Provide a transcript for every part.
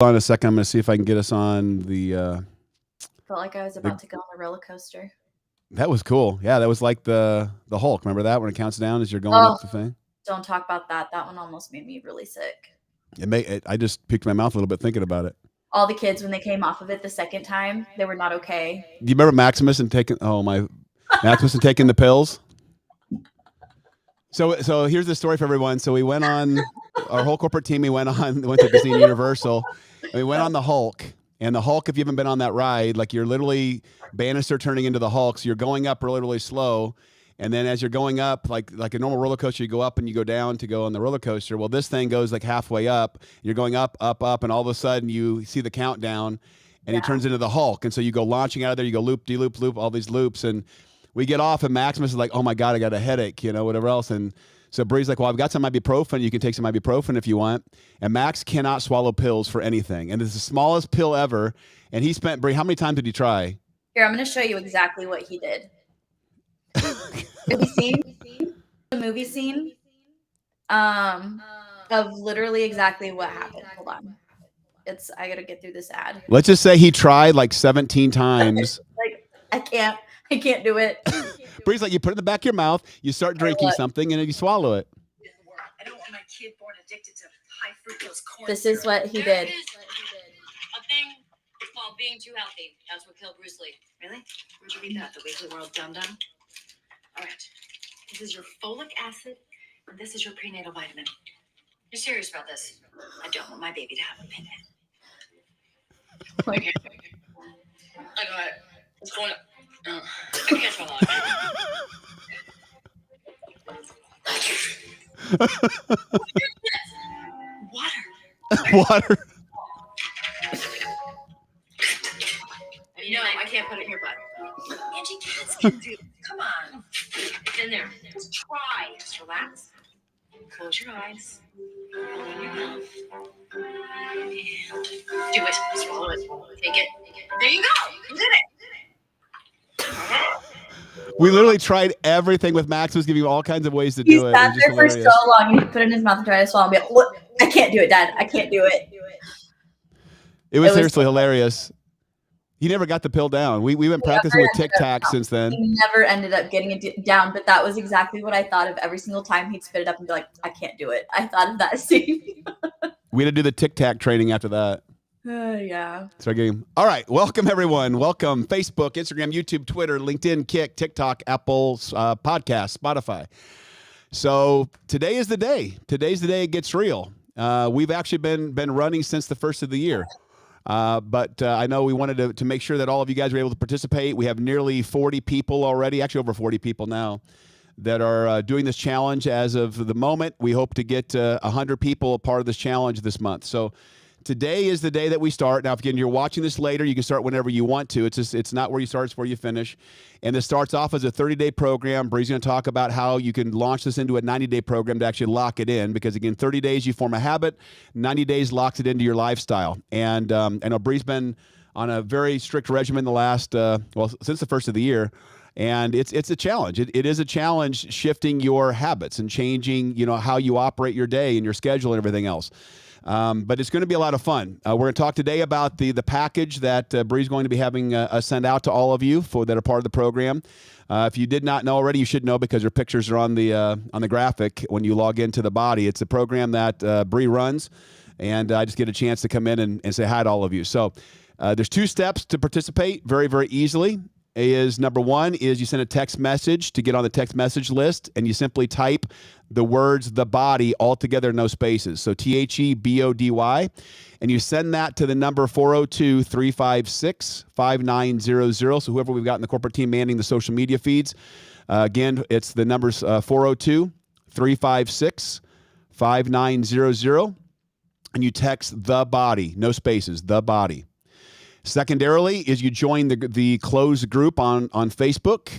On a second. I'm going to see if I can get us on the. Felt like I was about to go on the roller coaster. That was cool. Yeah, that was like the Hulk. Remember that when it counts down as you're going up the thing? Don't talk about that. That one almost made me really sick. I just picked my mouth a little bit thinking about it. All the kids, when they came off of it the second time, they were not okay. Do you remember Maximus and taking? Maximus and taking the pills. So here's the story for everyone. So we went on our whole corporate team. We went to Disney and Universal. And we went on the Hulk. And the Hulk, if you haven't been on that ride, like you're literally Bannister turning into the Hulk. So you're going up really, really slow. And then as you're going up, like a normal roller coaster, you go up and you go down to go on the roller coaster. Well, this thing goes like halfway up. You're going up, up, up, and all of a sudden you see the countdown, and he turns into the Hulk. And so you go launching out of there. You go loop, de-loop, loop, all these loops. And we get off, and Maximus is like, oh, my God, I got a headache, whatever else. And so Bree's like, well, I've got some ibuprofen. You can take some ibuprofen if you want. And Max cannot swallow pills for anything. And it's the smallest pill ever. And he spent, Bree, how many times did he try? Here, I'm going to show you exactly what he did. Have you seen the movie scene of literally exactly what happened? Hold on. I got to get through this ad. Let's just say he tried like 17 times. Like, I can't do it. Bree's like, you put it in the back of your mouth, you start drinking something, and then you swallow it. I don't want my kid born addicted to high fructose corn. This is what he did. A thing called being too healthy. That's what killed Bruce Lee. Really? Where'd you read that? The Weekly World Dum Dum? All right. This is your folic acid, and this is your prenatal vitamin. You're serious about this? I don't want my baby to have a pin. I got it. It's going up. I can't catch my life. Water. No, I can't put it in your butt. Angie, kids can do. Come on. It's in there. Just try. Just relax. Close your eyes. Open your mouth. And do it. Swallow it. Take it. There you go. You did it. We literally tried everything with Max. Was giving you all kinds of ways to do it. He sat there for so long. He put it in his mouth and tried to swallow. And be like, I can't do it, Dad. I can't do it. It was seriously hilarious. He never got the pill down. We've been practicing with Tic Tac since then. He never ended up getting it down, but that was exactly what I thought of every single time he'd spit it up and be like, I can't do it. I thought of that scene. We had to do the Tic Tac training after that. Yeah. So all right. Welcome, everyone. Welcome. Facebook, Instagram, YouTube, Twitter, LinkedIn, Kick, TikTok, Apple, Podcast, Spotify. So today is the day. Today's the day it gets real. We've actually been running since the first of the year. But I know we wanted to make sure that all of you guys were able to participate. We have nearly 40 people already, actually over 40 people now, that are doing this challenge as of the moment. We hope to get 100 people a part of this challenge this month. So today is the day that we start. Now, if again, you're watching this later, you can start whenever you want to. It's not where you start, it's where you finish. And this starts off as a 30-day program. Bree's going to talk about how you can launch this into a 90-day program to actually lock it in. Because again, 30 days you form a habit, 90 days locks it into your lifestyle. And I know Bree's been on a very strict regimen the last, since the first of the year. And it's a challenge. It is a challenge shifting your habits and changing, how you operate your day and your schedule and everything else. But it's going to be a lot of fun. We're going to talk today about the package that Bree's going to be having send out to all of you that are part of the program. If you did not know already, you should know because your pictures are on the graphic when you log into the body. It's a program that Bree runs, and I just get a chance to come in and say hi to all of you. So there's 2 steps to participate very, very easily. Number 1 is you send a text message to get on the text message list, and you simply type the words "the body" all together, no spaces. So THEBODY, and you send that to the number 402-356-5900. So whoever we've got in the corporate team manning the social media feeds, again, it's the numbers 402-356-5900, and you text "the body," no spaces, "the body." Secondarily is you join the closed group on Facebook.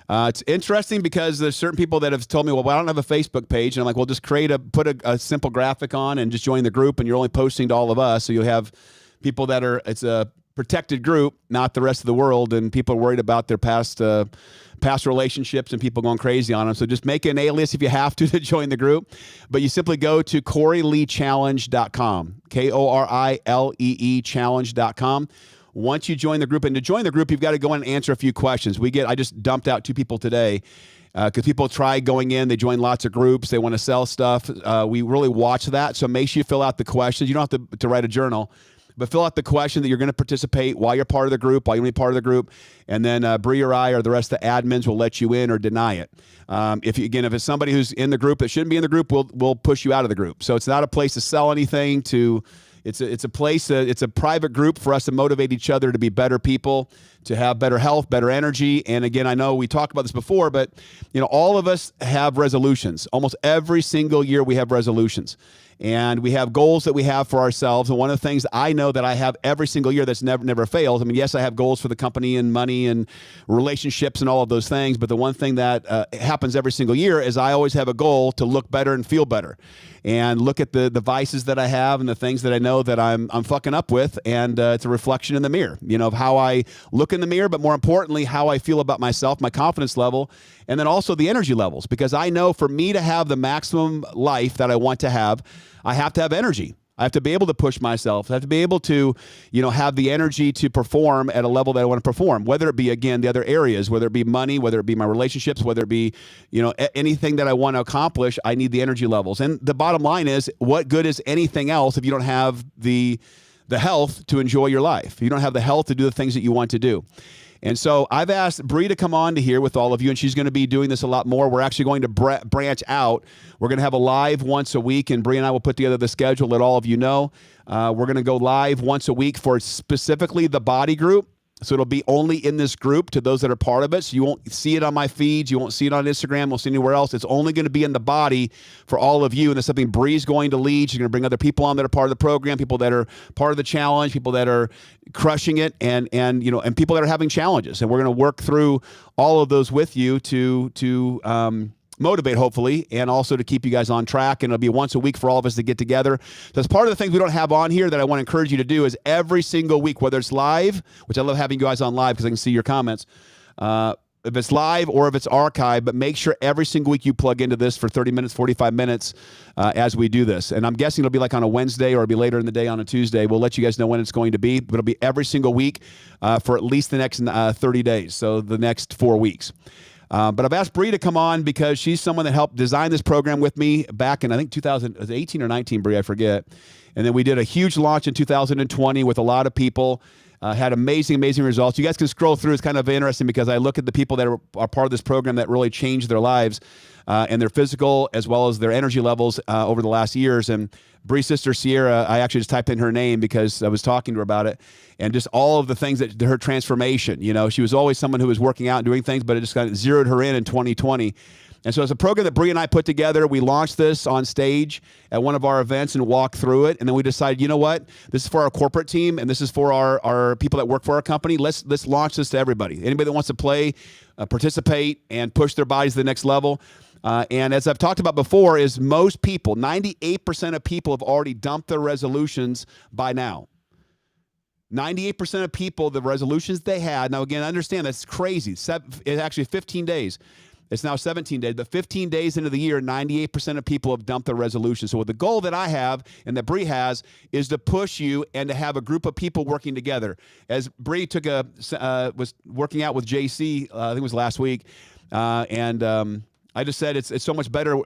It's interesting because there's certain people that have told me, well, I don't have a Facebook page. And I'm like, well, just put a simple graphic on and just join the group, and you're only posting to all of us. So you'll have people it's a protected group, not the rest of the world. And people are worried about their past past relationships and people going crazy on them. So just make an alias if you have to join the group. But you simply go to KoriLeeChallenge.com, KORILEE challenge.com. Once you join the group, and to join the group, you've got to go in and answer a few questions. I just dumped out 2 people today because people try going in, they join lots of groups, they want to sell stuff. We really watch that. So make sure you fill out the questions. You don't have to write a journal, but fill out the question that you're going to participate, why you're part of the group, why you want to be part of the group, and then Bree or I or the rest of the admins will let you in or deny it. If it's somebody who's in the group that shouldn't be in the group, we'll push you out of the group. So it's not a place to sell anything. It's a place. It's a private group for us to motivate each other to be better people, to have better health, better energy. And again, I know we talked about this before, but all of us have resolutions. Almost every single year we have resolutions. And we have goals that we have for ourselves. And one of the things that I know that I have every single year that's never fails. I mean, yes, I have goals for the company and money and relationships and all of those things. But the one thing that happens every single year is I always have a goal to look better and feel better. And look at the vices that I have and the things that I know that I'm fucking up with. And it's a reflection in the mirror, of how I look in the mirror, but more importantly, how I feel about myself, my confidence level, and then also the energy levels. Because I know for me to have the maximum life that I want to have, I have to have energy. I have to be able to push myself. I have to be able to, have the energy to perform at a level that I want to perform, whether it be, again, the other areas, whether it be money, whether it be my relationships, whether it be, anything that I want to accomplish, I need the energy levels. And the bottom line is, what good is anything else if you don't have the health to enjoy your life? You don't have the health to do the things that you want to do. And so I've asked Bree to come on to here with all of you, and she's going to be doing this a lot more. We're actually going to branch out. We're going to have a live once a week, and Bree and I will put together the schedule, let all of you know. We're going to go live once a week for specifically the body group. So it'll be only in this group to those that are part of it. So you won't see it on my feeds. You won't see it on Instagram. Won't see it anywhere else. It's only going to be in the body for all of you. And it's something Bree's going to lead. She's going to bring other people on that are part of the program, people that are part of the challenge, people that are crushing it, and people that are having challenges. And we're going to work through all of those with you to motivate, hopefully, and also to keep you guys on track. And it'll be once a week for all of us to get together. That's part of the things we don't have on here that I want to encourage you to do is every single week, whether it's live, which I love having you guys on live because I can see your comments, if it's live or if it's archived, but make sure every single week you plug into this for 30 minutes, 45 minutes as we do this. And I'm guessing it'll be like on a Wednesday or it'll be later in the day on a Tuesday. We'll let you guys know when it's going to be, but it'll be every single week for at least the next 30 days, so the next 4 weeks. But I've asked Bree to come on because she's someone that helped design this program with me back in, I think, 2018 or 19, Bree, I forget. And then we did a huge launch in 2020 with a lot of people, had amazing results. You guys can scroll through. It's kind of interesting because I look at the people that are part of this program that really changed their lives and their physical as well as their energy levels over the last years. And Bree's sister, Sierra, I actually just typed in her name because I was talking to her about it. And just all of the things that her transformation, she was always someone who was working out and doing things, but it just kind of zeroed her in 2020. And so it's a program that Bree and I put together. We launched this on stage at one of our events and walked through it. And then we decided, you know what? This is for our corporate team and this is for our people that work for our company. Let's launch this to everybody. Anybody that wants to play, participate, and push their bodies to the next level. And as I've talked about before, is most people, 98% of people have already dumped their resolutions by now. 98% of people, the resolutions they had, now again, understand that's crazy. It's actually 15 days. It's now 17 days, but 15 days into the year, 98% of people have dumped their resolution. So the goal that I have and that Bree has is to push you and to have a group of people working together. As Bree was working out with JC, I think it was last week, I just said it's so much better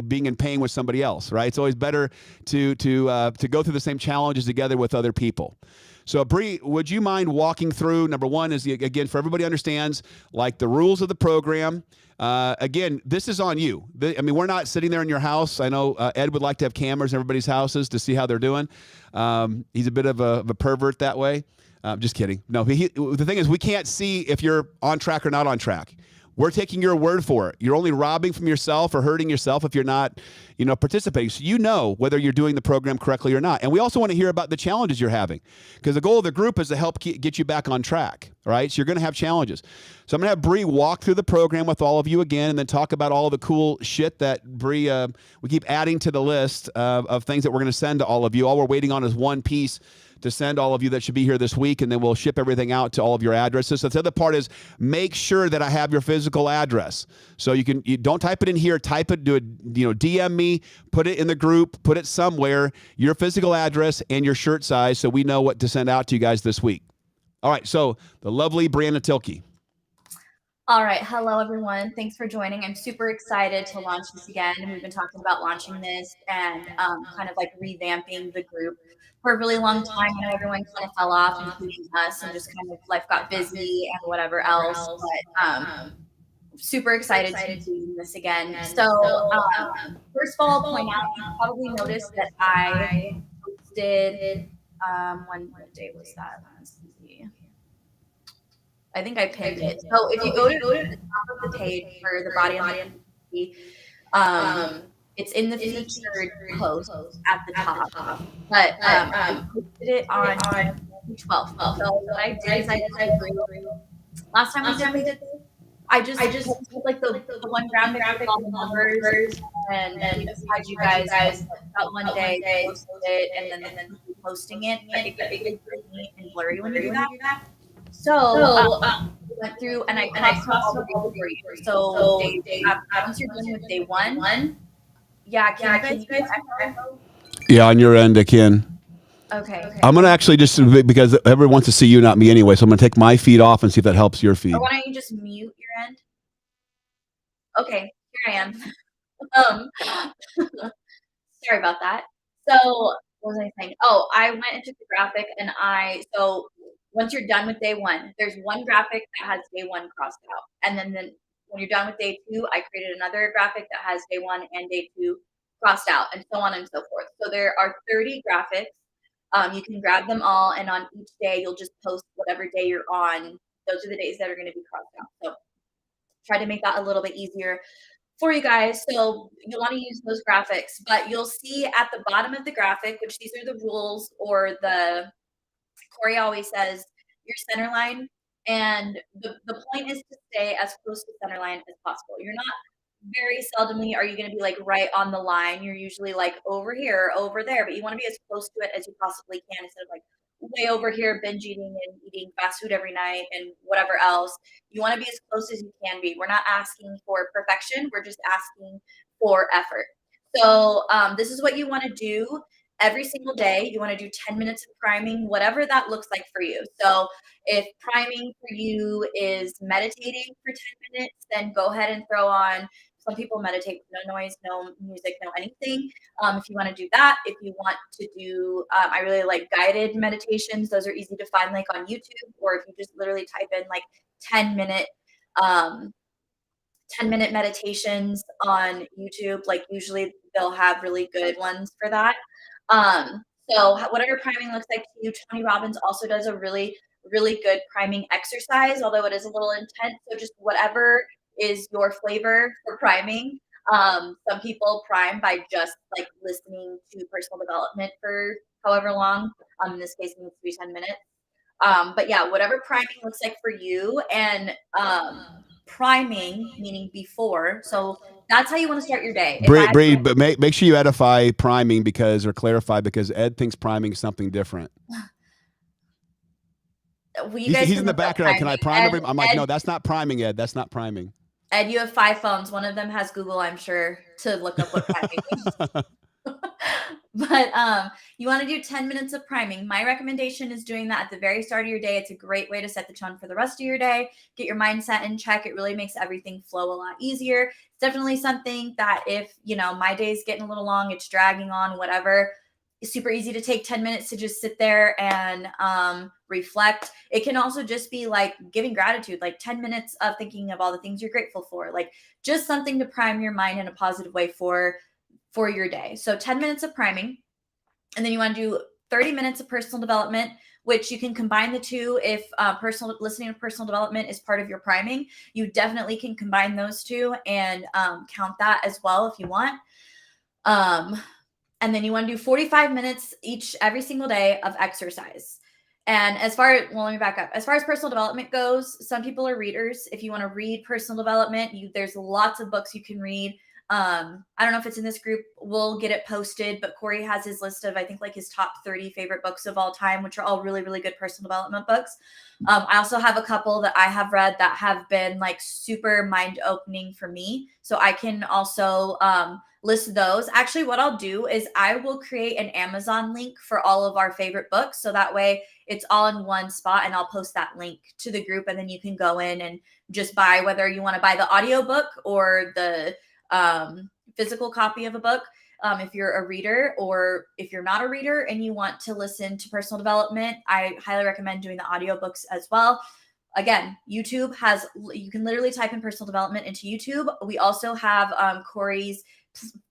being in pain with somebody else, right? It's always better to go through the same challenges together with other people. So, Bree, would you mind walking through, number one is, again, for everybody understands, like the rules of the program. Again, this is on you. We're not sitting there in your house. I know Ed would like to have cameras in everybody's houses to see how they're doing. He's a bit of a pervert that way. Just kidding. No, the thing is, we can't see if you're on track or not on track. We're taking your word for it. You're only robbing from yourself or hurting yourself if you're not, participating. So you know whether you're doing the program correctly or not. And we also want to hear about the challenges you're having because the goal of the group is to help get you back on track, right? So you're going to have challenges. So I'm going to have Bree walk through the program with all of you again and then talk about all the cool shit that Bree, we keep adding to the list of things that we're going to send to all of you. All we're waiting on is one piece to send all of you that should be here this week, and then we'll ship everything out to all of your addresses. So the other part is make sure that I have your physical address. So you don't type it in here, type it, do it, DM me, put it in the group, put it somewhere, your physical address and your shirt size, so we know what to send out to you guys this week. All right, so the lovely Brianna Tilke. All right. Hello, everyone. Thanks for joining. I'm super excited to launch this again. We've been talking about launching this and kind of like revamping the group for a really long time. I know everyone kind of fell off, including us, and just kind of life got busy and whatever else. But super excited to be doing this again. So first of all, I'll point out, you probably noticed that I posted, what day was that? Let's see. I think I pinned it. So if you go to the top of the page for the body on the it's in the featured post at the top. But I posted it on 12th. So what I did is I last time we did this, I just posted like the one graphic with all the numbers and notified you guys about one day, posted it, and then posting it. But it gets really neat and blurry when you do that. So went through and I crossed all the days for you. So once you're done with day one, can you guys Yeah, on your end, I can. Okay. I'm going to actually just, because everyone wants to see you, not me anyway, so I'm going to take my feed off and see if that helps your feed. Or why don't you just mute your end? Okay, here I am. Sorry about that. So what was I saying? Oh, I went into the graphic and so once you're done with day one, there's one graphic that has day one crossed out. And then when you're done with day two, I created another graphic that has day one and day two crossed out, and so on and so forth. So there are 30 graphics. You can grab them all, and on each day, you'll just post whatever day you're on. Those are the days that are going to be crossed out. So try to make that a little bit easier for you guys. So you'll want to use those graphics, but you'll see at the bottom of the graphic, which these are the rules, or Kori always says your center line, and the point is to stay as close to center line as possible. You're not very seldomly are you going to be like right on the line. You're usually like over here, over there, but you want to be as close to it as you possibly can instead of like way over here binge eating and eating fast food every night and whatever else. You want to be as close as you can be. We're not asking for perfection. We're just asking for effort. So this is what you want to do every single day. You want to do 10 minutes of priming, whatever that looks like for you. So if priming for you is meditating for 10 minutes, then go ahead and throw on. Some people meditate with no noise, no music, no anything. If you want to do that, if you want to do, I really like guided meditations. Those are easy to find like on YouTube, or if you just literally type in like 10-minute meditations on YouTube, like usually they'll have really good ones for that. So whatever priming looks like to you, Tony Robbins also does a really, really good priming exercise, although it is a little intense. So just whatever is your flavor for priming. Some people prime by just like listening to personal development for however long. In this case, it needs to be 10 minutes. But yeah, whatever priming looks like for you, and priming meaning before. So that's how you want to start your day. Bree, but make sure you edify priming or clarify, because Ed thinks priming is something different. He's in the background. Can I prime everybody? I'm like, no, that's not priming, Ed. That's not priming. Ed, you have 5 phones. One of them has Google, I'm sure, to look up what priming is. But you want to do 10 minutes of priming. My recommendation is doing that at the very start of your day. It's a great way to set the tone for the rest of your day, get your mindset in check. It really makes everything flow a lot easier. It's definitely something that if, my day's getting a little long, it's dragging on, whatever, it's super easy to take 10 minutes to just sit there and reflect. It can also just be like giving gratitude, like 10 minutes of thinking of all the things you're grateful for, like just something to prime your mind in a positive way for your day. So 10 minutes of priming. And then you want to do 30 minutes of personal development, which you can combine the two. If listening to personal development is part of your priming, you definitely can combine those two and count that as well if you want. And then you want to do 45 minutes every single day of exercise. And let me back up. As far as personal development goes, some people are readers. If you want to read personal development, there's lots of books you can read. I don't know if it's in this group. We'll get it posted, but Kori has his list of, I think, like his top 30 favorite books of all time, which are all really, really good personal development books. I also have a couple that I have read that have been like super mind opening for me. So I can also list those. Actually, what I'll do is I will create an Amazon link for all of our favorite books. So that way it's all in one spot, and I'll post that link to the group, and then you can go in and just buy, whether you want to buy the audiobook or the physical copy of a book. If you're a reader, or if you're not a reader and you want to listen to personal development, I highly recommend doing the audiobooks as well. Again, YouTube has, you can literally type in personal development into YouTube. We also have Kori's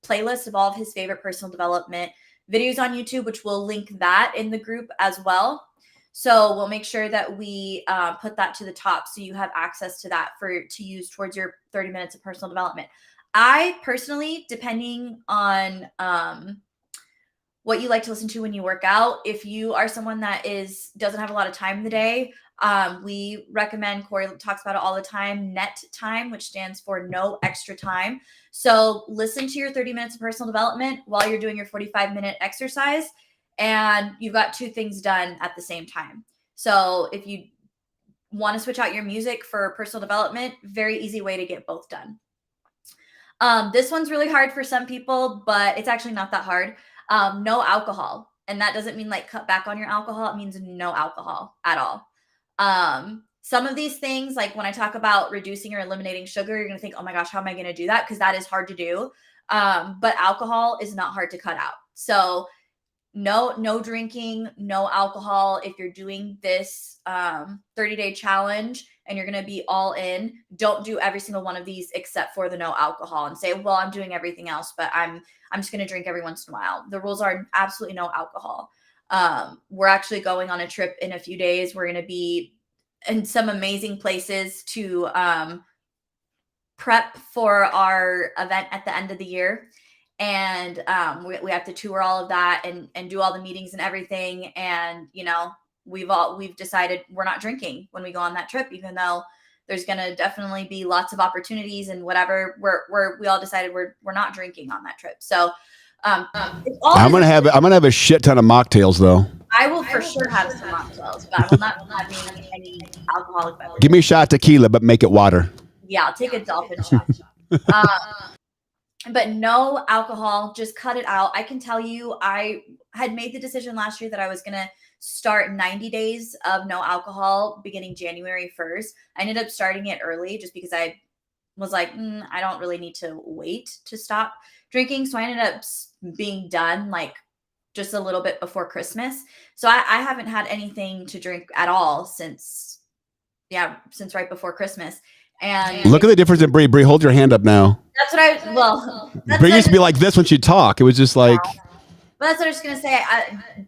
playlist of all of his favorite personal development videos on YouTube, which we'll link that in the group as well. So we'll make sure that we put that to the top so you have access to that to use towards your 30 minutes of personal development. I personally, depending on what you like to listen to when you work out, if you are someone that doesn't have a lot of time in the day, we recommend, Kori talks about it all the time, NET time, which stands for no extra time. So listen to your 30 minutes of personal development while you're doing your 45-minute exercise, and you've got two things done at the same time. So if you want to switch out your music for personal development, very easy way to get both done. This one's really hard for some people, but it's actually not that hard. No alcohol. And that doesn't mean like cut back on your alcohol. It means no alcohol at all. Some of these things, like when I talk about reducing or eliminating sugar, you're going to think, oh my gosh, how am I going to do that? Because that is hard to do. But alcohol is not hard to cut out. So no drinking, no alcohol. If you're doing this 30-day challenge and you're going to be all in, don't do every single one of these except for the no alcohol and say, well, I'm doing everything else, but I'm just going to drink every once in a while. The rules are absolutely no alcohol. We're actually going on a trip in a few days. We're going to be in some amazing places to prep for our event at the end of the year. And we have to tour all of that and do all the meetings and everything. And, you know, we've decided we're not drinking when we go on that trip, even though there's going to definitely be lots of opportunities and whatever. We all decided we're not drinking on that trip. So I'm gonna have a shit ton of mocktails though. I will for sure have some mocktails, but I will not be having any alcoholic beverages. Give me a shot of tequila, but make it water. Yeah, I'll take a dolphin shot. But no alcohol, just cut it out. I can tell you, I had made the decision last year that I was going to start 90 days of no alcohol beginning January 1st. I ended up starting it early just because I was like, I don't really need to wait to stop drinking. So I ended up being done like just a little bit before Christmas. So I haven't had anything to drink at all since right before Christmas. And look at the difference in Bree. Bree, hold your hand up now. That's what Bree used to be like this when she'd talk. It was just like. But that's what I was going to say.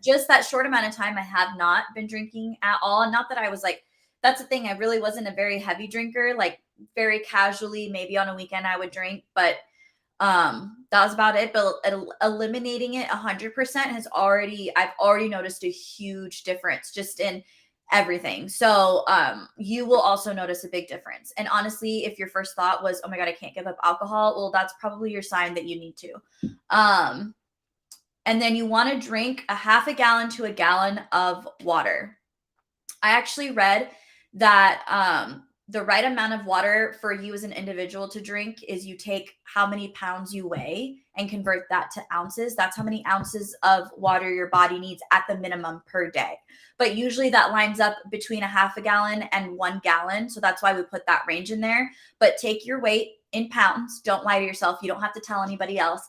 Just that short amount of time, I have not been drinking at all. Not that I was like, that's the thing. I really wasn't a very heavy drinker, like very casually, maybe on a weekend I would drink, but that was about it. But eliminating it 100% I've already noticed a huge difference just in everything. So you will also notice a big difference. And honestly, if your first thought was, oh my God, I can't give up alcohol, well, that's probably your sign that you need to. And then you want to drink a half a gallon to a gallon of water. I actually read that the right amount of water for you as an individual to drink is you take how many pounds you weigh and convert that to ounces. That's how many ounces of water your body needs at the minimum per day. But usually that lines up between a half a gallon and 1 gallon. So that's why we put that range in there. But take your weight in pounds. Don't lie to yourself. You don't have to tell anybody else.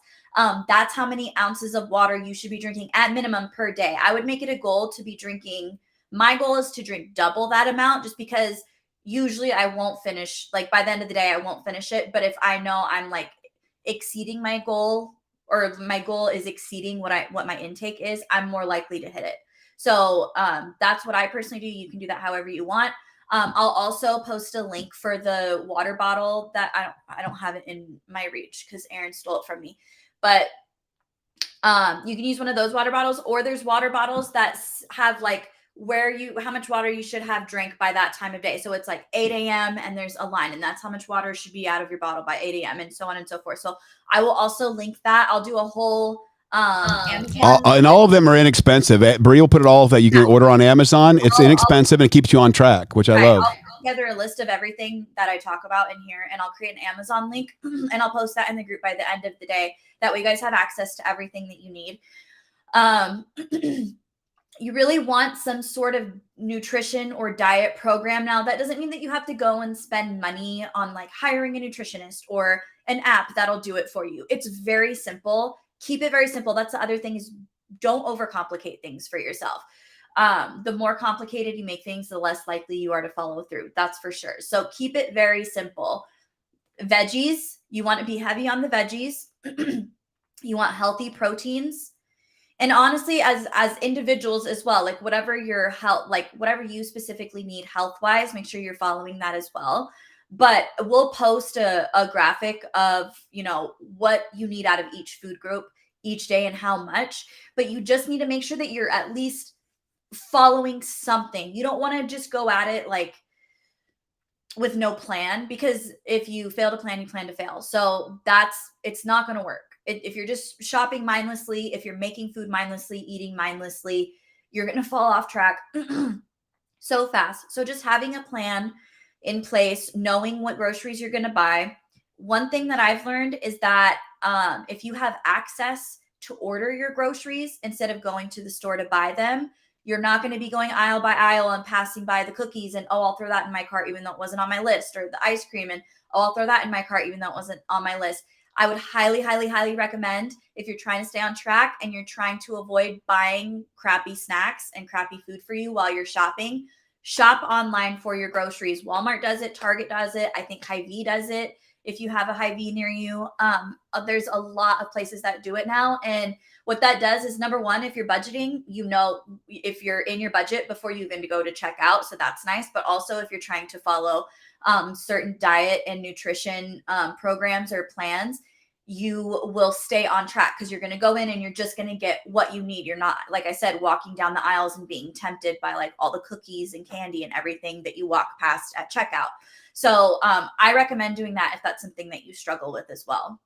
That's how many ounces of water you should be drinking at minimum per day. I would make it a goal to be drinking. My goal is to drink double that amount just because usually I won't finish, like by the end of the day, I won't finish it. But if I know I'm like exceeding my goal, or my goal is exceeding what my intake is, I'm more likely to hit it. So that's what I personally do. You can do that however you want. I'll also post a link for the water bottle that I don't have it in my reach because Aaron stole it from me. But you can use one of those water bottles, or there's water bottles that have like how much water you should have drank by that time of day. So it's like 8 a.m. and there's a line, and that's how much water should be out of your bottle by 8 a.m. and so on and so forth. So I will also link that. I'll do a whole Amazon. And all of them are inexpensive. Bree will put it all that you can order on Amazon. It's inexpensive and it keeps you on track, which I love. I'll put together a list of everything that I talk about in here, and I'll create an Amazon link and I'll post that in the group by the end of the day. That way you guys have access to everything that you need. You really want some sort of nutrition or diet program. Now, that doesn't mean that you have to go and spend money on like hiring a nutritionist or an app that'll do it for you. It's very simple. Keep it very simple. That's the other thing, is don't overcomplicate things for yourself. The more complicated you make things, the less likely you are to follow through. That's for sure. So keep it very simple. Veggies, you want to be heavy on the veggies. You want healthy proteins. And honestly, as individuals as well, like whatever your health, like whatever you specifically need health-wise, make sure you're following that as well. But we'll post a graphic of, what you need out of each food group each day and how much. But you just need to make sure that you're at least following something. You don't want to just go at it like with no plan, because if you fail to plan, you plan to fail. So it's not going to work. If you're just shopping mindlessly, if you're making food mindlessly, eating mindlessly, you're going to fall off track so fast. So just having a plan in place, knowing what groceries you're going to buy. One thing that I've learned is that if you have access to order your groceries instead of going to the store to buy them, you're not going to be going aisle by aisle and passing by the cookies and, I'll throw that in my cart even though it wasn't on my list, or the ice cream and, I'll throw that in my cart even though it wasn't on my list. I would highly, highly, highly recommend, if you're trying to stay on track and you're trying to avoid buying crappy snacks and crappy food for you while you're shopping, shop online for your groceries. Walmart does it. Target does it. I think Hy-Vee does it. If you have a Hy-Vee near you, there's a lot of places that do it now. And what that does is, number one, if you're budgeting, if you're in your budget before you even go to check out. So that's nice. But also if you're trying to follow certain diet and nutrition programs or plans, you will stay on track, because you're going to go in and you're just going to get what you need. You're not, like I said, walking down the aisles and being tempted by like all the cookies and candy and everything that you walk past at checkout. So I recommend doing that if that's something that you struggle with as well.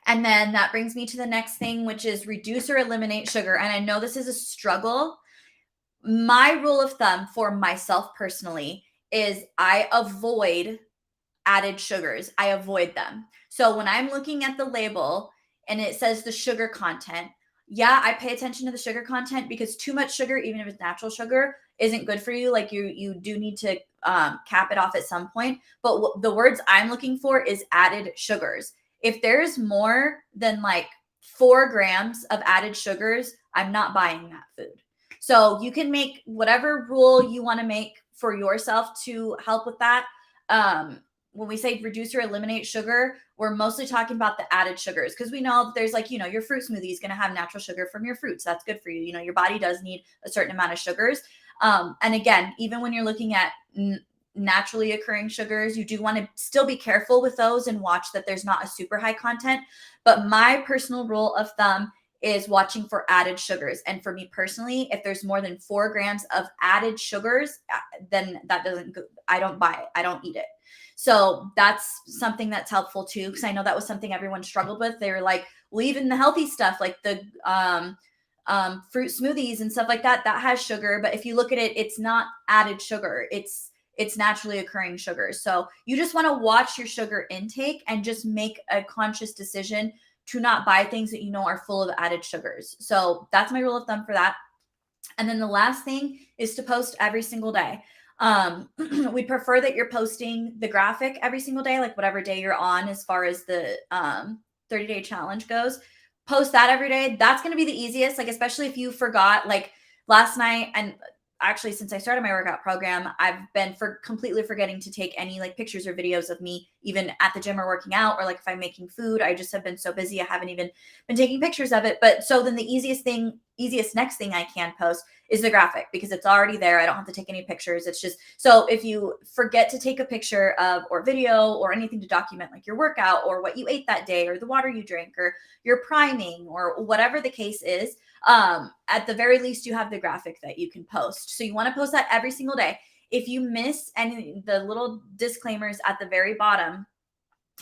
And then that brings me to the next thing, which is reduce or eliminate sugar. And I know this is a struggle. My rule of thumb for myself personally is I avoid added sugars. I avoid them. So when I'm looking at the label and it says the sugar content, yeah, I pay attention to the sugar content, because too much sugar, even if it's natural sugar, isn't good for you. Like you do need to cap it off at some point. But the words I'm looking for is added sugars. If there's more than like 4 grams of added sugars, I'm not buying that food. So you can make whatever rule you want to make for yourself to help with that. When we say reduce or eliminate sugar, we're mostly talking about the added sugars, because we know there's like, your fruit smoothie is going to have natural sugar from your fruits. That's good for you. Your body does need a certain amount of sugars. And again, even when you're looking at naturally occurring sugars, you do want to still be careful with those and watch that there's not a super high content. But my personal rule of thumb is watching for added sugars. And for me personally, if there's more than 4 grams of added sugars, then that doesn't go, I don't buy it. I don't eat it. So that's something that's helpful too, because I know that was something everyone struggled with. They were like, well, even the healthy stuff like the fruit smoothies and stuff like that, that has sugar. But if you look at it, it's not added sugar. It's naturally occurring sugar. So you just want to watch your sugar intake and just make a conscious decision to not buy things that are full of added sugars. So that's my rule of thumb for that. And then the last thing is to post every single day. We prefer that you're posting the graphic every single day, like whatever day you're on, as far as the 30-day challenge goes. Post that every day. That's going to be the easiest, like especially if you forgot, like last night. And actually, since I started my workout program, I've been completely forgetting to take any like pictures or videos of me even at the gym or working out, or like if I'm making food, I just have been so busy. I haven't even been taking pictures of it. But so then the easiest next thing I can post is the graphic, because it's already there. I don't have to take any pictures. It's just, so if you forget to take a picture of, or video or anything to document like your workout or what you ate that day or the water you drink or your priming or whatever the case is, at the very least you have the graphic that you can post. So you want to post that every single day. If you miss any, the little disclaimers at the very bottom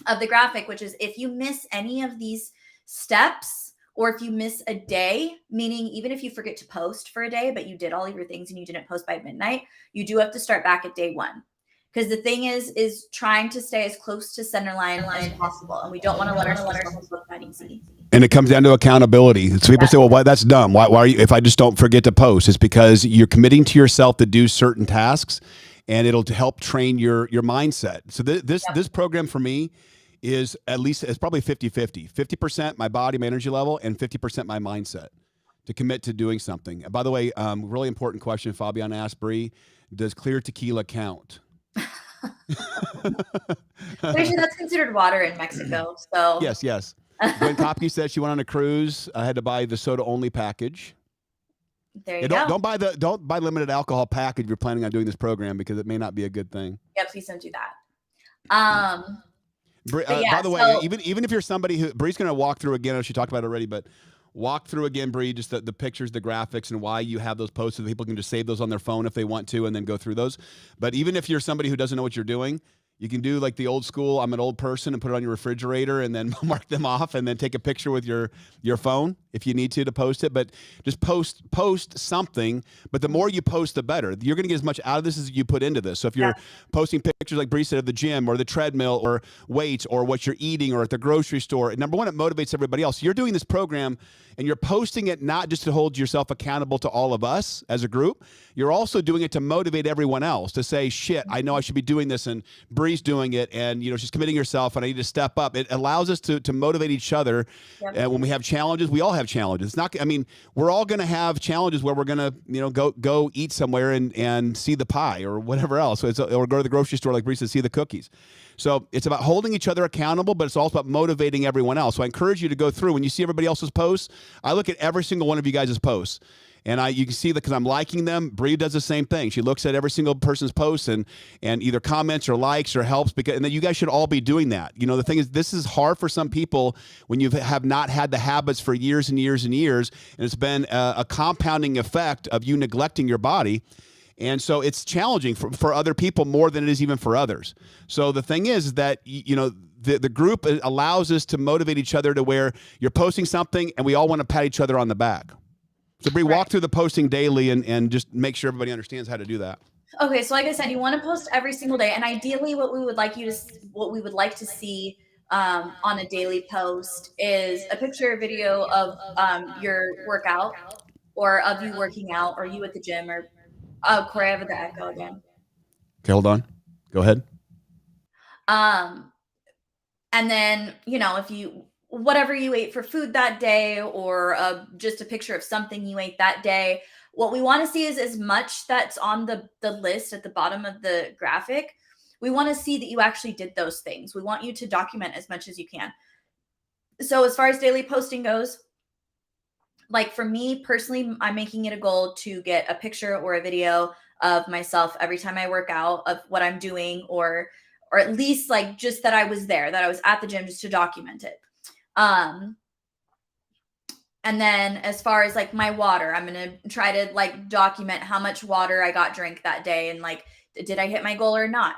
of the graphic, which is if you miss any of these steps, or if you miss a day, meaning even if you forget to post for a day, but you did all of your things and you didn't post by midnight, you do have to start back at day one. Because the thing is trying to stay as close to center line as possible. And we don't want to let ourselves look that easy. And it comes down to accountability. So people say, well, why, that's dumb. Why are you, if I just don't forget to post? It's because you're committing to yourself to do certain tasks, and it'll help train your mindset. So this program for me is at least, it's probably 50-50. 50% my body, my energy level, and 50% my mindset to commit to doing something. And by the way, really important question Fabian asked Bree, does clear tequila count? Pretty sure that's considered water in Mexico. So Yes. Gwen Kopke said she went on a cruise. I had to buy the soda only package. There you go. Don't buy limited alcohol package if you're planning on doing this program, because it may not be a good thing. Yeah, please don't do that. By the way, even if you're somebody who, Bree's going to walk through again, I know she talked about it already, but walk through again, Bree, just the pictures, the graphics, and why you have those posts so that people can just save those on their phone if they want to and then go through those. But even if you're somebody who doesn't know what you're doing, you can do like the old school, I'm an old person, and put it on your refrigerator and then mark them off and then take a picture with your phone if you need to post it. But just post something. But the more you post, the better. You're going to get as much out of this as you put into this. So if you're posting pictures like Bree said of the gym or the treadmill or weights or what you're eating or at the grocery store, number one, it motivates everybody else. You're doing this program and you're posting it not just to hold yourself accountable to all of us as a group. You're also doing it to motivate everyone else to say, shit, I know I should be doing this, and Bree's doing it, and she's committing herself, and I need to step up. It allows us to motivate each other. And when we have challenges, we all have challenges. It's not, we're all going to have challenges where we're going to, go eat somewhere and see the pie or whatever else. Or go to the grocery store, like Bree said, see the cookies. So it's about holding each other accountable, but it's also about motivating everyone else. So I encourage you to go through. When you see everybody else's posts, I look at every single one of you guys' posts. And you can see that because I'm liking them. Bree does the same thing. She looks at every single person's posts and either comments or likes or helps. And then you guys should all be doing that. The thing is, this is hard for some people when you have not had the habits for years and years and years. And it's been a compounding effect of you neglecting your body. And so it's challenging for other people more than it is even for others. So the thing is that, the group allows us to motivate each other to where you're posting something and we all want to pat each other on the back. So Bree, walk through the posting daily and just make sure everybody understands how to do that. Okay, so like I said, you want to post every single day, and ideally, what we would like to see on a daily post is a picture or video of your workout, or of you working out, or you at the gym, or Kori, I have the echo again. Okay, hold on. Go ahead. And then if you, whatever you ate for food that day, or just a picture of something you ate that day. What we want to see is as much that's on the list at the bottom of the graphic. We want to see that you actually did those things. We want you to document as much as you can. So as far as daily posting goes, like for me personally, I'm making it a goal to get a picture or a video of myself every time I work out, of what I'm doing, or at least like just that I was there, that I was at the gym, just to document it. And then as far as like my water, I'm going to try to like document how much water I got drank that day. And like, did I hit my goal or not?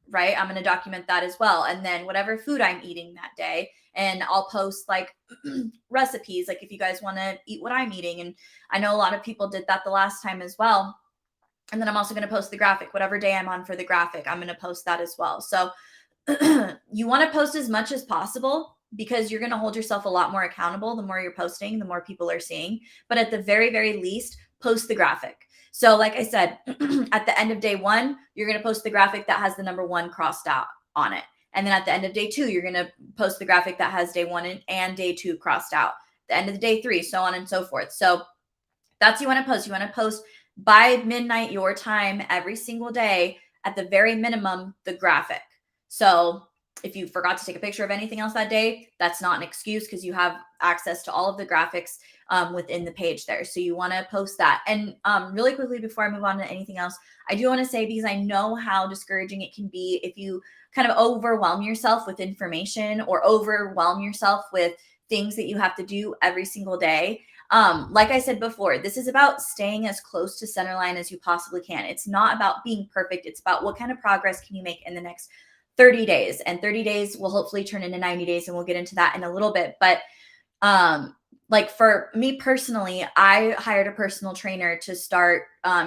Right. I'm going to document that as well. And then whatever food I'm eating that day, and I'll post like recipes, like if you guys want to eat what I'm eating. And I know a lot of people did that the last time as well. And then I'm also going to post the graphic, whatever day I'm on for the graphic, I'm going to post that as well. So you want to post as much as possible, because you're going to hold yourself a lot more accountable. The more you're posting, the more people are seeing. But at the very, very least, post the graphic. So like I said, at the end of day one, you're going to post the graphic that has the number 1 crossed out on it. And then at the end of day 2, you're going to post the graphic that has day 1 and day 2 crossed out. The end of the day 3, so on and so forth. So that's what you want to post. You want to post by midnight your time every single day, at the very minimum, the graphic. So if you forgot to take a picture of anything else that day, that's not an excuse because you have access to all of the graphics within the page there. So you want to post that. And really quickly before I move on to anything else, I do want to say, because I know how discouraging it can be if you kind of overwhelm yourself with information or overwhelm yourself with things that you have to do every single day. Like I said before, this is about staying as close to center line as you possibly can. It's not about being perfect. It's about what kind of progress can you make in the next 30 days, and 30 days will hopefully turn into 90 days. And we'll get into that in a little bit. But like for me personally, I hired a personal trainer to start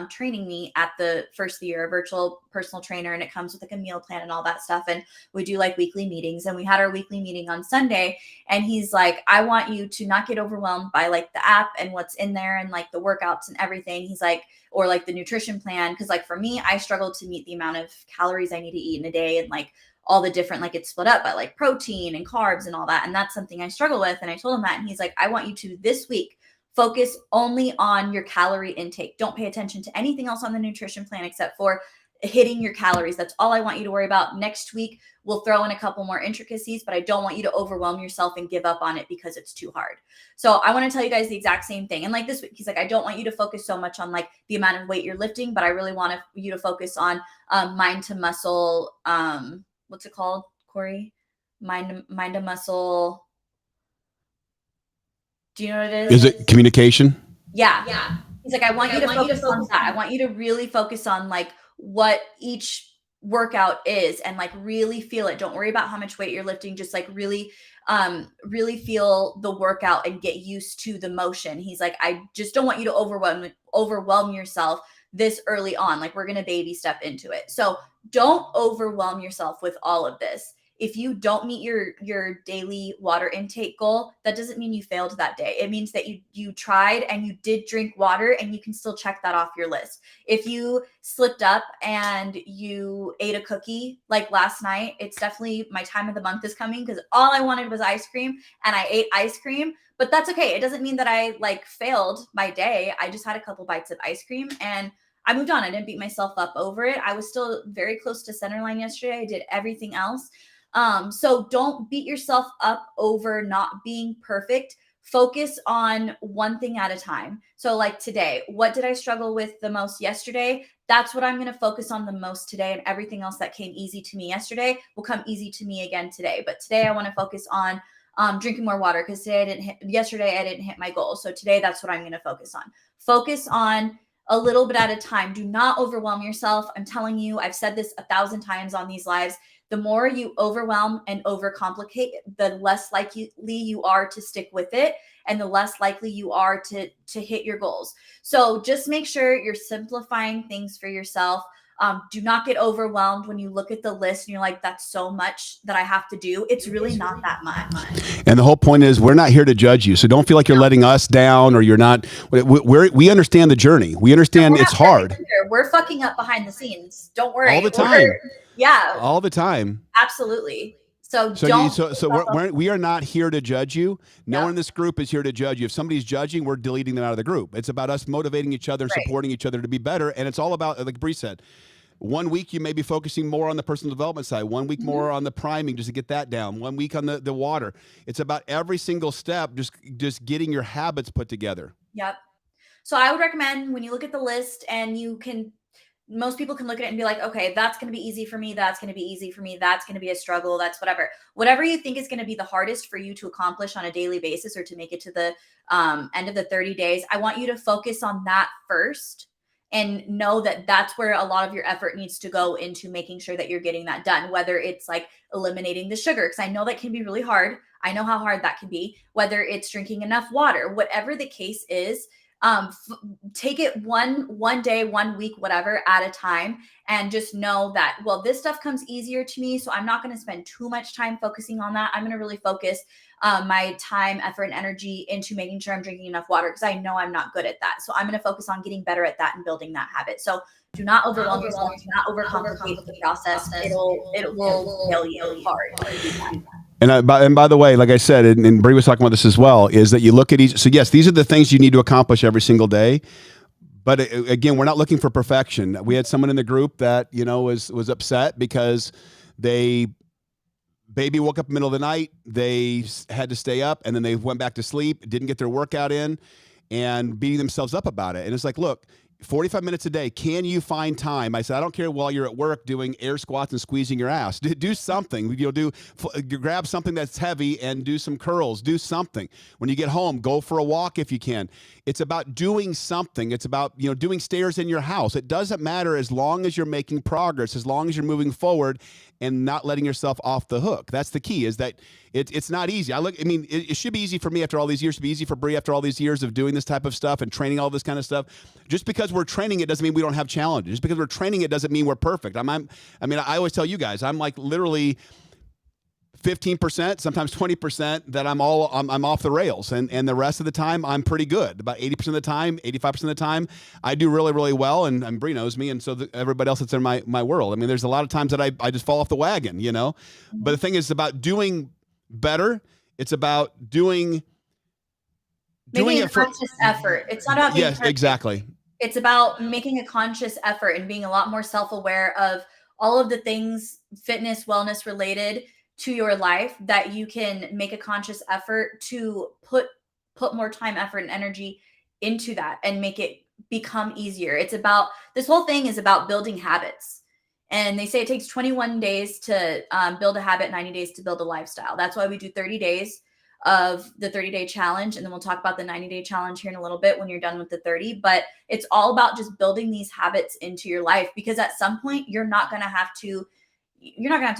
training me at the first of the year, a virtual personal trainer. And it comes with like a meal plan and all that stuff. And we do like weekly meetings, and we had our weekly meeting on Sunday. And he's like, I want you to not get overwhelmed by like the app and what's in there and like the workouts and everything. He's like, or like the nutrition plan. Cause like for me, I struggle to meet the amount of calories I need to eat in a day, and like all the different, like it's split up by like protein and carbs and all that. And that's something I struggle with. And I told him that, and he's like, I want you to this week focus only on your calorie intake. Don't pay attention to anything else on the nutrition plan except for hitting your calories. That's all I want you to worry about. Next week, we'll throw in a couple more intricacies, but I don't want you to overwhelm yourself and give up on it because it's too hard. So I want to tell you guys the exact same thing. And like this week, he's like, I don't want you to focus so much on like the amount of weight you're lifting, but I really want you to focus on mind to muscle. What's it called, Kori? Mind to muscle. Do you know what it is? Is it communication? Yeah. He's like, I want you to focus on that. I want you to really focus on like what each workout is and like really feel it. Don't worry about how much weight you're lifting. Just like really feel the workout and get used to the motion. He's like, I just don't want you to overwhelm yourself this early on. Like we're going to baby step into it. So don't overwhelm yourself with all of this. If you don't meet your daily water intake goal, that doesn't mean you failed that day. It means that you tried and you did drink water, and you can still check that off your list. If you slipped up and you ate a cookie like last night, it's definitely my time of the month is coming because all I wanted was ice cream and I ate ice cream, but that's okay. It doesn't mean that I like failed my day. I just had a couple bites of ice cream and I moved on. I didn't beat myself up over it. I was still very close to center line yesterday. I did everything else. So don't beat yourself up over not being perfect. Focus on one thing at a time. So like today, what did I struggle with the most yesterday? That's what I'm going to focus on the most today, and everything else that came easy to me yesterday will come easy to me again today. But today I want to focus on drinking more water because yesterday I didn't hit my goal. So today that's what I'm going to focus on. Focus on a little bit at a time. Do not overwhelm yourself. I'm telling you, I've said this 1,000 times on these lives. The more you overwhelm and overcomplicate, the less likely you are to stick with it, and the less likely you are to hit your goals. So just make sure you're simplifying things for yourself. Do not get overwhelmed when you look at the list and you're like, that's so much that I have to do. It's really not that much. And the whole point is we're not here to judge you. So don't feel like you're letting us down or you're not. We understand the journey. We understand it's hard. We're fucking up behind the scenes. Don't worry. All the time. Yeah. All the time. Absolutely. So we are not here to judge you. No one in this group is here to judge you. If somebody's judging, we're deleting them out of the group. It's about us motivating each other, supporting each other to be better. And it's all about, like Bree said, 1 week you may be focusing more on the personal development side, 1 week more on the priming just to get that down, 1 week on the water. It's about every single step, just getting your habits put together. Yep. So I would recommend when you look at the list, and most people can look at it and be like, okay, that's going to be easy for me. That's going to be easy for me. That's going to be a struggle. That's whatever you think is going to be the hardest for you to accomplish on a daily basis or to make it to the end of the 30 days. I want you to focus on that first and know that that's where a lot of your effort needs to go into making sure that you're getting that done, whether it's like eliminating the sugar, because I know that can be really hard. I know how hard that can be, whether it's drinking enough water, whatever the case is. Take it one day, 1 week, whatever at a time, and just know that, well, this stuff comes easier to me. So I'm not going to spend too much time focusing on that. I'm going to really focus my time, effort, and energy into making sure I'm drinking enough water because I know I'm not good at that. So I'm going to focus on getting better at that and building that habit. So do not overwhelm yourself. Do not overcomplicate the process. It will kill you hard. And by the way, like I said, and Bree was talking about this as well, is that you look at each. So yes, these are the things you need to accomplish every single day. But again, we're not looking for perfection. We had someone in the group that was upset because they baby woke up in the middle of the night. They had to stay up, and then they went back to sleep, didn't get their workout in, and beating themselves up about it. And it's like, look, 45 minutes a day. Can you find time? I said, I don't care while you're at work doing air squats and squeezing your ass. Do something. You grab something that's heavy and do some curls. Do something. When you get home, go for a walk if you can. It's about doing something. It's about, doing stairs in your house. It doesn't matter as long as you're making progress, as long as you're moving forward and not letting yourself off the hook. That's the key, is that it's not easy. It should be easy for me after all these years. It should be easy for Bree after all these years of doing this type of stuff and training all this kind of stuff. Just because we're training it doesn't mean we don't have challenges. Just because we're training it doesn't mean we're perfect. I always tell you guys, I'm like literally 15%, sometimes 20% that I'm off the rails. And the rest of the time I'm pretty good. About 80% of the time, 85% of the time, I do really, really well. And Bree knows me. And so everybody else that's in my world. There's a lot of times that I just fall off the wagon, But the thing is about doing better. It's about making a conscious effort. It's not about being perfect. Exactly. It's about making a conscious effort and being a lot more self-aware of all of the things fitness, wellness related to your life that you can make a conscious effort to put more time, effort, and energy into that and make it become easier. This whole thing is about building habits. And they say it takes 21 days to build a habit, 90 days to build a lifestyle. That's why we do 30 days of the 30-day challenge. And then we'll talk about the 90-day challenge here in a little bit when you're done with the 30. But it's all about just building these habits into your life, because at some point you're not going to have to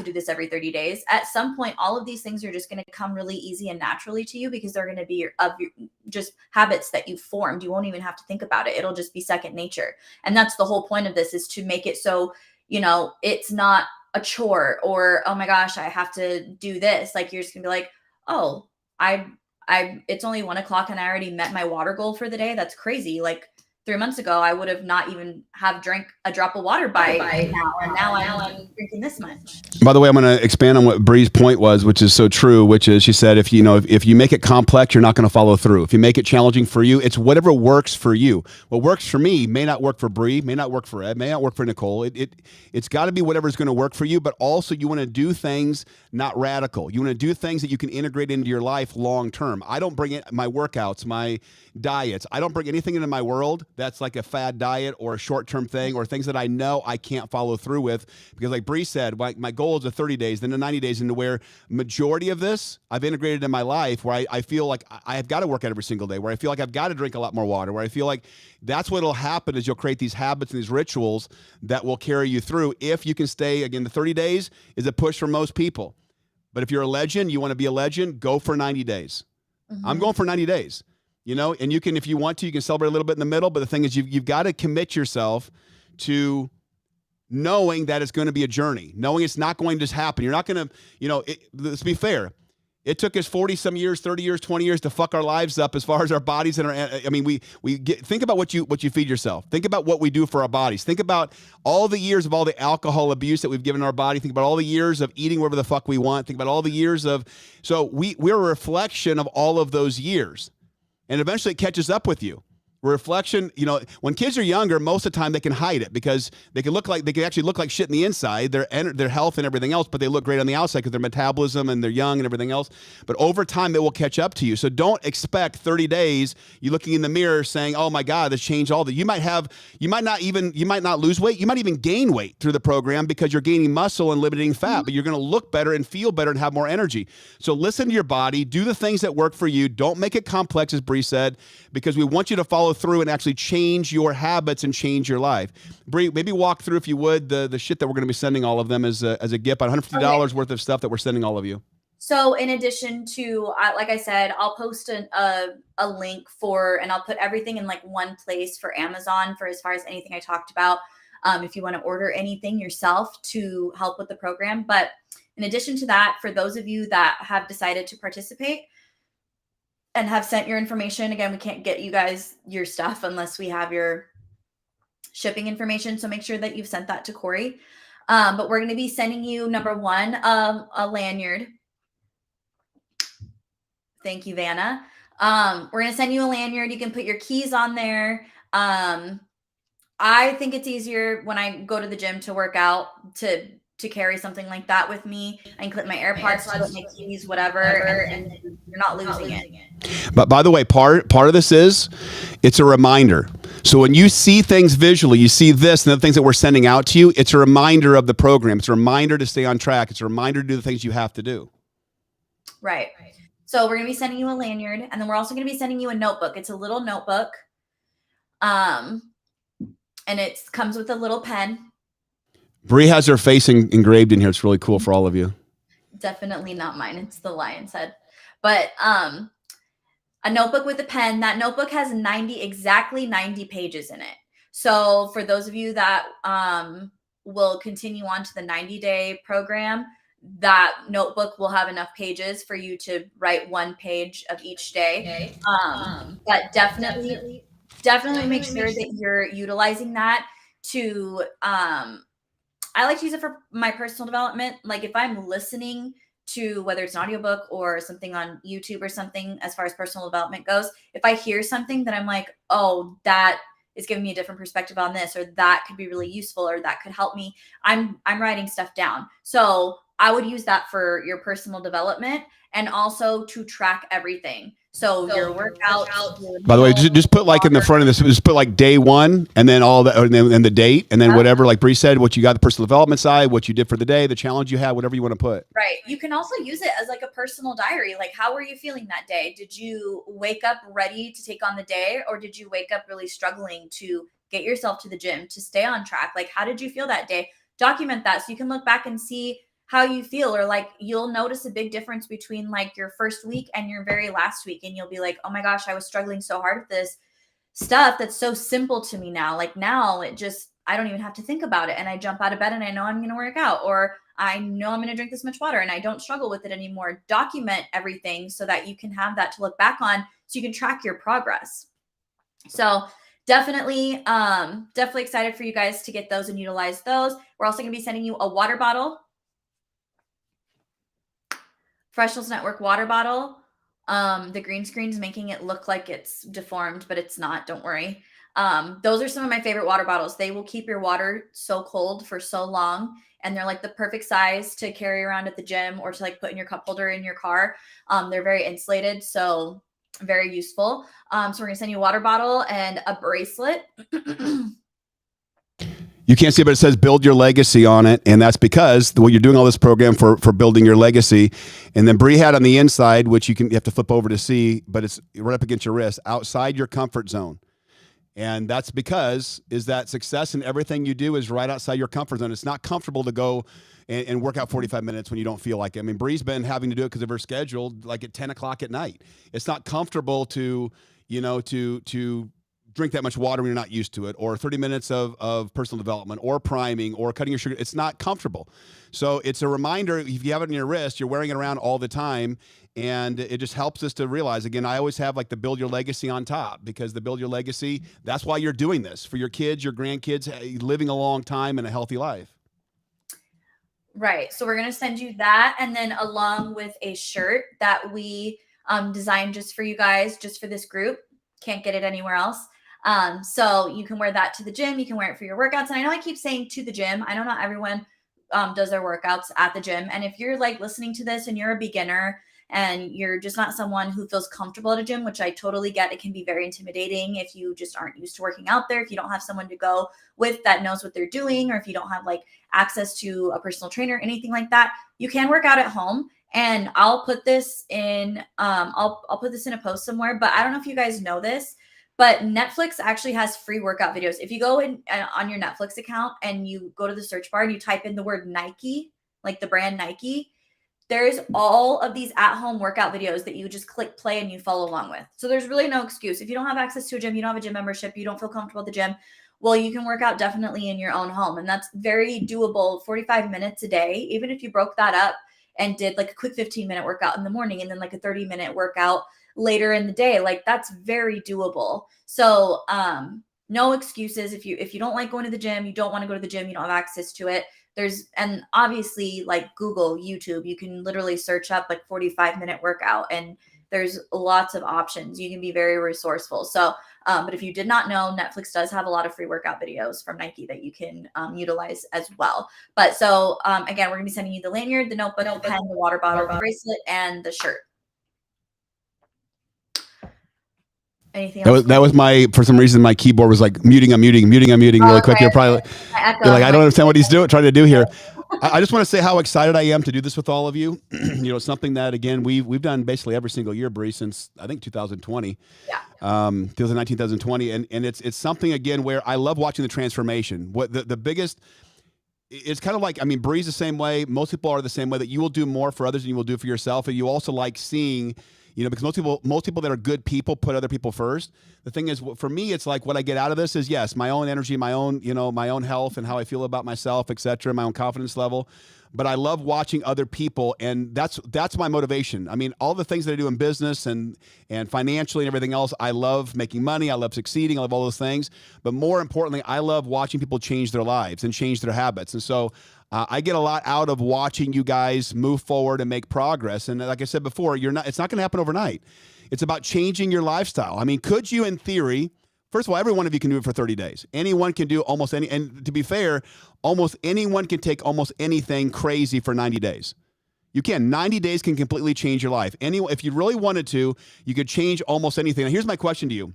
do this every 30 days. At some point, all of these things are just going to come really easy and naturally to you, because they're going to be your just habits that you've formed. You won't even have to think about it. It'll just be second nature. And that's the whole point of this, is to make it so, it's not a chore or, oh my gosh, I have to do this. Like, you're just gonna be like, oh, it's only 1 o'clock and I already met my water goal for the day. That's crazy. Like 3 months ago, I would have not even have drank a drop of water by now. And now I'm drinking this much. By the way, I'm going to expand on what Bree's point was, which is so true, which is she said, if you make it complex, you're not going to follow through. If you make it challenging for you, it's whatever works for you. What works for me may not work for Bree, may not work for Ed, may not work for Nicole. It's got to be whatever's going to work for you, but also you want to do things not radical. You want to do things that you can integrate into your life long term. I don't bring in my workouts, my diets. I don't bring anything into my world that's like a fad diet or a short-term thing or things that I know I can't follow through with, because like Bree said, my goal is a 30 days, then the 90 days, into where majority of this I've integrated in my life, where I feel like I have got to work out every single day, where I feel like I've got to drink a lot more water, where I feel like that's what'll happen, is you'll create these habits and these rituals that will carry you through. If you can stay, again, the 30 days is a push for most people. But if you're a legend, you want to be a legend, go for 90 days. Mm-hmm. I'm going for 90 days. And you can, if you want to, you can celebrate a little bit in the middle. But the thing is, you've got to commit yourself to knowing that it's going to be a journey, knowing it's not going to just happen. You're not going to, let's be fair. It took us 40 some years, 30 years, 20 years to fuck our lives up as far as our bodies and think about what you feed yourself. Think about what we do for our bodies. Think about all the years of all the alcohol abuse that we've given our body. Think about all the years of eating whatever the fuck we want. Think about all the years so we're a reflection of all of those years. And eventually it catches up with you. Reflection, when kids are younger, most of the time they can hide it, because they can actually look like shit in the inside, their health and everything else, but they look great on the outside because their metabolism and they're young and everything else. But over time, it will catch up to you. So don't expect 30 days you looking in the mirror saying, oh my God, this changed all that. You might not lose weight. You might even gain weight through the program because you're gaining muscle and limiting fat, but you're going to look better and feel better and have more energy. So listen to your body, do the things that work for you. Don't make it complex, as Bree said, because we want you to follow through and actually change your habits and change your life. Bree, maybe walk through, if you would, the shit that we're going to be sending all of them as a gift, about $150 worth of stuff that we're sending all of you. So in addition to, like I said, I'll post a link and I'll put everything in like one place for Amazon for as far as anything I talked about. If you want to order anything yourself to help with the program. But in addition to that, for those of you that have decided to participate and have sent your information, again, we can't get you guys your stuff unless we have your shipping information. So make sure that you've sent that to Kori. But we're going to be sending you, number one, a lanyard. Thank you, Vanna. We're going to send you a lanyard. You can put your keys on there. I think it's easier when I go to the gym to work out to to carry something like that with me. I can clip my AirPods to it, my keys, whatever, and you're not losing it. But by the way, part of this is it's a reminder. So when you see things visually, you see this and the things that we're sending out to you, it's a reminder of the program. It's a reminder to stay on track. It's a reminder to do the things you have to do. Right. So we're going to be sending you a lanyard, and then we're also going to be sending you a notebook. It's a little notebook. And it comes with a little pen. Bree has her face engraved in here. It's really cool for all of you. Definitely not mine. It's the lion's head. But a notebook with a pen. That notebook has exactly 90 pages in it. So for those of you that will continue on to the 90-day program, that notebook will have enough pages for you to write 1 page of each day. But definitely make sure that you're utilizing that to I like to use it for my personal development. Like if I'm listening to whether it's an audiobook or something on YouTube or something as far as personal development goes, if I hear something that I'm like, oh, that is giving me a different perspective on this, or that could be really useful, or that could help me, I'm writing stuff down. So I would use that for your personal development and also to track everything. So your workouts. By the way, just put like in the front of this, just put like day 1 and then all the and the date and then whatever, like Bree said, what you got the personal development side, what you did for the day, the challenge you had, whatever you want to put. Right. You can also use it as like a personal diary. Like, how were you feeling that day? Did you wake up ready to take on the day, or did you wake up really struggling to get yourself to the gym, to stay on track? Like, how did you feel that day? Document that so you can look back and see how you feel, or like you'll notice a big difference between like your first week and your very last week. And you'll be like, oh my gosh, I was struggling so hard with this stuff that's so simple to me now. Like now it just, I don't even have to think about it. And I jump out of bed and I know I'm going to work out, or I know I'm going to drink this much water and I don't struggle with it anymore. Document everything so that you can have that to look back on so you can track your progress. So definitely excited for you guys to get those and utilize those. We're also going to be sending you a water bottle. Professionals Network water bottle. The green screen's making it look like it's deformed, but it's not. Don't worry. Those are some of my favorite water bottles. They will keep your water so cold for so long, and they're like the perfect size to carry around at the gym or to like put in your cup holder in your car. They're very insulated, so very useful. So we're gonna send you a water bottle and a bracelet. You can't see it, but it says build your legacy on it. And that's because you're doing all this program for building your legacy. And then Bree had on the inside, which you have to flip over to see, but it's right up against your wrist, outside your comfort zone. And that's because is that success in everything you do is right outside your comfort zone. It's not comfortable to go and work out 45 minutes when you don't feel like it. I mean, Bree's been having to do it because of her schedule, like at 10 o'clock at night. It's not comfortable to drink that much water when you're not used to it, or 30 minutes of personal development or priming or cutting your sugar. It's not comfortable. So it's a reminder, if you have it on your wrist, you're wearing it around all the time. And it just helps us to realize, again, I always have like the build your legacy on top, because the build your legacy, that's why you're doing this for your kids, your grandkids, living a long time and a healthy life. Right. So we're going to send you that. And then along with a shirt that we designed just for you guys, just for this group. Can't get it anywhere else. So you can wear that to the gym. You can wear it for your workouts. And I know I keep saying to the gym. I know not everyone does their workouts at the gym. And if you're like listening to this and you're a beginner and you're just not someone who feels comfortable at a gym, which I totally get, it can be very intimidating if you just aren't used to working out there, if you don't have someone to go with that knows what they're doing, or if you don't have like access to a personal trainer, anything like that, you can work out at home. And I'll put this in, I'll put this in a post somewhere, but I don't know if you guys know this, but Netflix actually has free workout videos. If you go in on your Netflix account and you go to the search bar and you type in the word Nike, like the brand Nike, there's all of these at-home workout videos that you just click play and you follow along with. So there's really no excuse. If you don't have access to a gym, you don't have a gym membership, you don't feel comfortable at the gym, well, you can work out definitely in your own home. And that's very doable, 45 minutes a day. Even if you broke that up and did like a quick 15-minute workout in the morning and then like a 30-minute workout later in the day, like that's very doable. So no excuses. If you don't like going to the gym, you don't want to go to the gym, you don't have access to it, and obviously like Google, YouTube, you can literally search up like 45-minute workout and There's lots of options. You can be very resourceful. So, but if you did not know, Netflix does have a lot of free workout videos from Nike that you can utilize as well. But so again, we're gonna be sending you the lanyard, the notebook, the pen, the water bottle, the bracelet, and the shirt. Anything else? That was my, for some reason, my keyboard was like muting really quick. You're probably you're like, I don't understand what he's trying to do here. I just want to say how excited I am to do this with all of you. You know, something that, again, we've done basically every single year, Bree, since I think 2020. Yeah. 2019, 2020. And it's something, again, where I love watching the transformation. What the biggest, it's kind of like, I mean, Bree's the same way. Most people are the same way, that you will do more for others than you will do for yourself. And you also like seeing, you know, because most people that are good people put other people first. The thing is, for me, it's like what I get out of this is, yes, my own energy, my own, you know, my own health and how I feel about myself, et cetera, my own confidence level. But I love watching other people, and that's my motivation. I mean, all the things that I do in business and financially and everything else, I love making money, I love succeeding, I love all those things. But more importantly, I love watching people change their lives and change their habits. And so I get a lot out of watching you guys move forward and make progress. And like I said before, it's not going to happen overnight. It's about changing your lifestyle. I mean, could you, in theory, first of all, every one of you can do it for 30 days. Anyone can do almost any, and to be fair, almost anyone can take almost anything crazy for 90 days. You can. 90 days can completely change your life. If you really wanted to, you could change almost anything. Now, here's my question to you.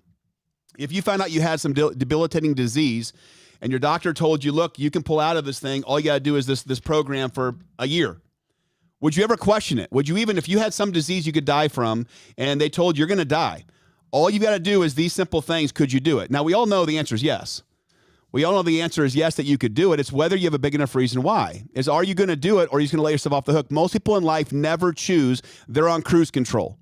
If you found out you had some debilitating disease and your doctor told you, look, you can pull out of this thing, all you got to do is this program for a year, would you ever question it? Would you, even if you had some disease you could die from and they told you're going to die, all you got to do is these simple things, could you do it? Now, we all know the answer is yes. We all know the answer is yes, that you could do it. It's whether you have a big enough reason why. Are you going to do it, or are you just going to let yourself off the hook? Most people in life never choose. They're on cruise control.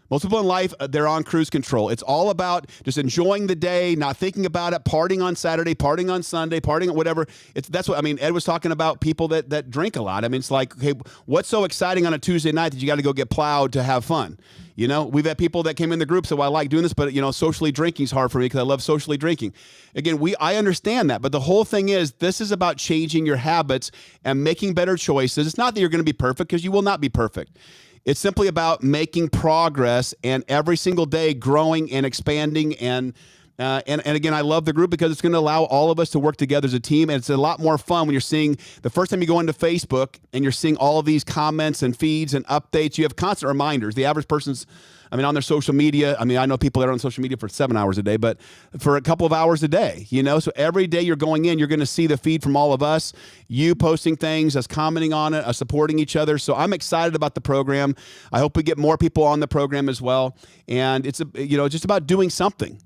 Most people in life, they're on cruise control. It's all about just enjoying the day, not thinking about it, partying on Saturday, partying on Sunday, partying on whatever. That's what, I mean, Ed was talking about people that drink a lot. I mean, it's like, okay, what's so exciting on a Tuesday night that you got to go get plowed to have fun? You know, we've had people that came in the group, so I like doing this, but, you know, socially drinking is hard for me because I love socially drinking. Again, I understand that, but the whole thing is, this is about changing your habits and making better choices. It's not that you're going to be perfect, because you will not be perfect. It's simply about making progress and every single day growing and expanding. And again, I love the group because it's going to allow all of us to work together as a team. And it's a lot more fun when you're seeing, the first time you go into Facebook and you're seeing all of these comments and feeds and updates, you have constant reminders. The average person's, I mean, on their social media, I mean, I know people that are on social media for 7 hours a day, but for a couple of hours a day, you know? So every day you're going in, you're going to see the feed from all of us, you posting things, us commenting on it, us supporting each other. So I'm excited about the program. I hope we get more people on the program as well. And it's, just about doing something.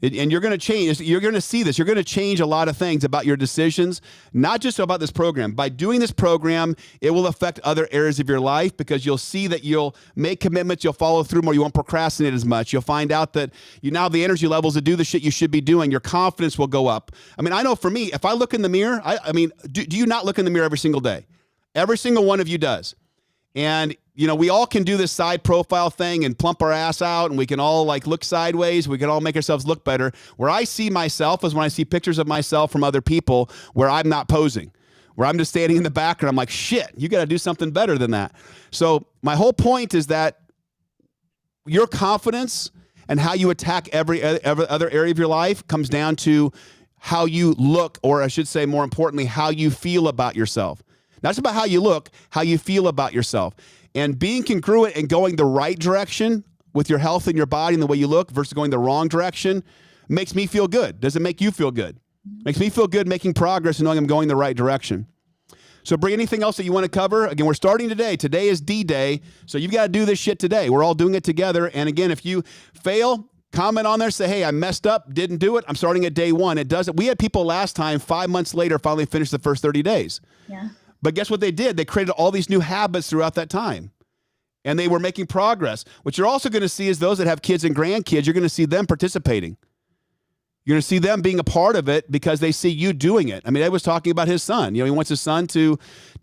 And you're going to change. You're going to see this. You're going to change a lot of things about your decisions, not just about this program. By doing this program, it will affect other areas of your life, because you'll see that you'll make commitments, you'll follow through more, you won't procrastinate as much. You'll find out that you now have the energy levels to do the shit you should be doing. Your confidence will go up. I mean, I know for me, if I look in the mirror, I mean, do you not look in the mirror every single day? Every single one of you does. And, you know, we all can do this side profile thing and plump our ass out, and we can all like look sideways. We can all make ourselves look better. Where I see myself is when I see pictures of myself from other people where I'm not posing, where I'm just standing in the background. I'm like, shit, you got to do something better than that. So my whole point is that your confidence and how you attack every other area of your life comes down to how you look, or I should say more importantly, how you feel about yourself. Not just about how you look, how you feel about yourself. And being congruent and going the right direction with your health and your body and the way you look versus going the wrong direction makes me feel good. Does it make you feel good? Makes me feel good making progress and knowing I'm going the right direction. So Bree, anything else that you want to cover? Again, we're starting today. Today is D-Day. So you've got to do this shit today. We're all doing it together. And again, if you fail, comment on there, say, hey, I messed up, didn't do it. I'm starting at day one. It doesn't. We had people last time, 5 months later, finally finished the first 30 days. Yeah. But guess what they did? They created all these new habits throughout that time. And they were making progress. What you're also going to see is those that have kids and grandkids, you're going to see them participating. You're going to see them being a part of it because they see you doing it. I mean, Ed was talking about his son. You know, he wants his son to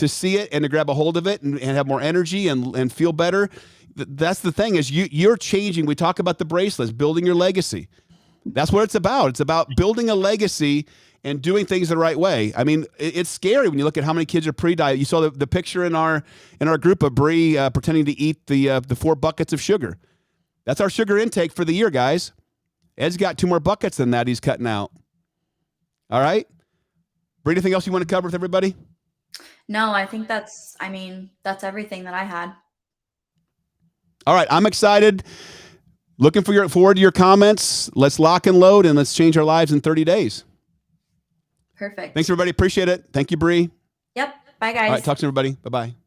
see it and to grab a hold of it and have more energy and feel better. That's the thing, is you're changing. We talk about the bracelets, building your legacy. That's what it's about. It's about building a legacy and doing things the right way. I mean, it's scary when you look at how many kids are pre-diet. You saw the picture in our group of Bree pretending to eat the 4 buckets of sugar. That's our sugar intake for the year, guys. Ed's got 2 more buckets than that he's cutting out. All right? Bree, anything else you want to cover with everybody? No, I think that's everything that I had. All right, I'm excited. Looking forward to your comments. Let's lock and load, and let's change our lives in 30 days. Perfect. Thanks, everybody. Appreciate it. Thank you, Bree. Yep. Bye, guys. All right, talk to everybody. Bye-bye.